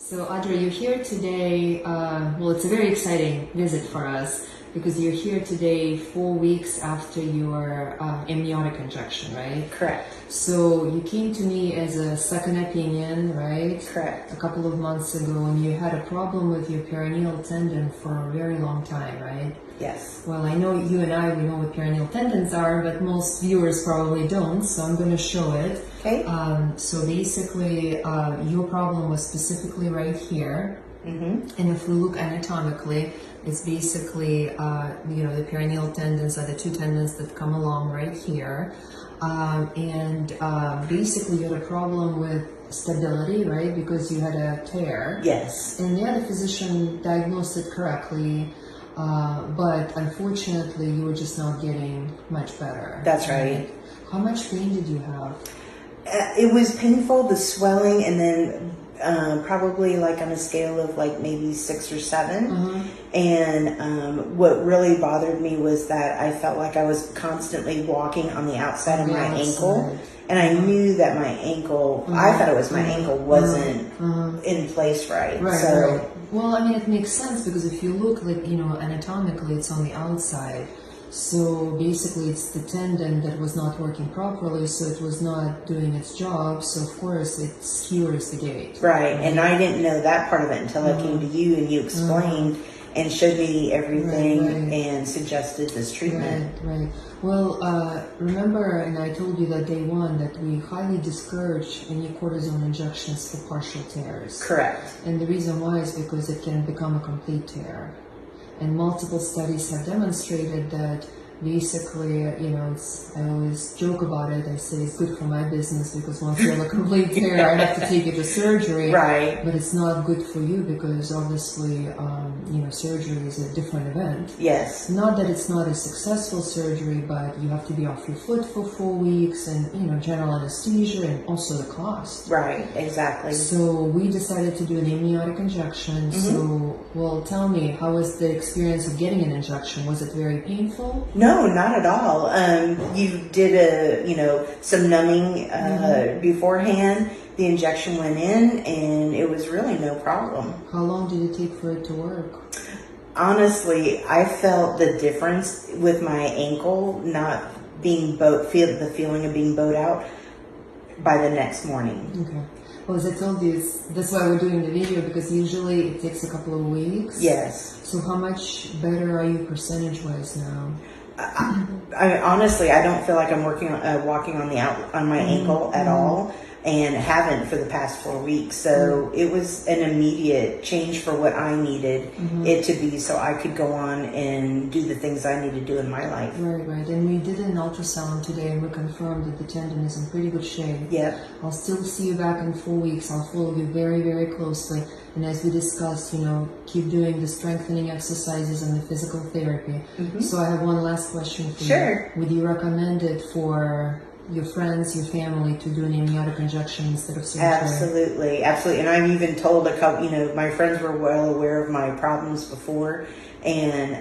So Audrey, you're here today, well, it's a very exciting visit for us because you're here today 4 weeks after your amniotic injection, right? Correct. So you came to me as a second opinion, right? Correct. A couple of months ago, and you had a problem with your peroneal tendon for a very long time, right? Yes. Well, I know you and I, we know what peroneal tendons are, but most viewers probably don't, so I'm going to show it. Okay. So basically, your problem was specifically right here. Mm-hmm. And if we look anatomically, it's basically, the peroneal tendons are the two tendons that come along right here. Basically you had a problem with stability, right? Because you had a tear. Yes. And yeah, the physician diagnosed it correctly. But unfortunately, you were just not getting much better. That's right. How much pain did you have? It was painful, the swelling, and then probably like on a scale of like maybe 6 or 7. Uh-huh. And what really bothered me was that I felt like I was constantly walking on the outside of my ankle. And I knew that my ankle, I thought it was my ankle, wasn't in place right. Right. Well, I mean, it makes sense because if you look like, anatomically, it's on the outside. So basically it's the tendon that was not working properly, so it was not doing its job, so of course it skewers the gait. Right, and I didn't know that part of it until I came to you and you explained and showed me everything and suggested this treatment. Right. Well, remember, and I told you that day one, that we highly discourage any cortisone injections for partial tears. Correct. And the reason why is because it can become a complete tear. And multiple studies have demonstrated that basically, I always joke about it. I say it's good for my business because once you have a complete tear, I have to take you to surgery. Right. But it's not good for you because obviously, surgery is a different event. Yes. Not that it's not a successful surgery, but you have to be off your foot for 4 weeks and, general anesthesia and also the cost. Right, exactly. So we decided to do an amniotic injection. So, well, tell me, how was the experience of getting an injection? Was it very painful? No, not at all. You did some numbing beforehand. The injection went in, and it was really no problem. How long did it take for it to work? Honestly, I felt the difference with my ankle not being the feeling of being bowed out by the next morning. Okay. Well, as I told you, that's why we're doing the video, because usually it takes a couple of weeks. Yes. So how much better are you percentage-wise now? Honestly, I don't feel like I'm walking on my ankle at all, and haven't for the past 4 weeks. So it was an immediate change for what I needed it to be, so I could go on and do the things I need to do in my life. Right. And we did an ultrasound today, and we confirmed that the tendon is in pretty good shape. Yep. I'll still see you back in 4 weeks. I'll follow you very, very closely. And as we discussed, keep doing the strengthening exercises and the physical therapy. So I have one last question for you. Sure. Would you recommend it for your friends, your family, to do an amniotic injection instead of surgery? Absolutely. And I've even told a couple, my friends were well aware of my problems before, and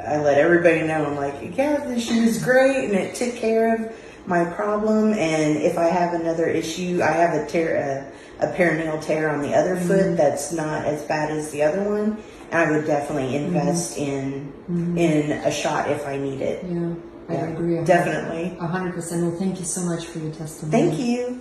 I let everybody know. I'm like, yeah, she was great, and it took care of my problem. And if I have another issue, I have a peroneal tear on the other foot that's not as bad as the other one, and I would definitely invest in a shot if I need it. Yeah. I agree. Definitely. 100%. Well, thank you so much for your testimony. Thank you.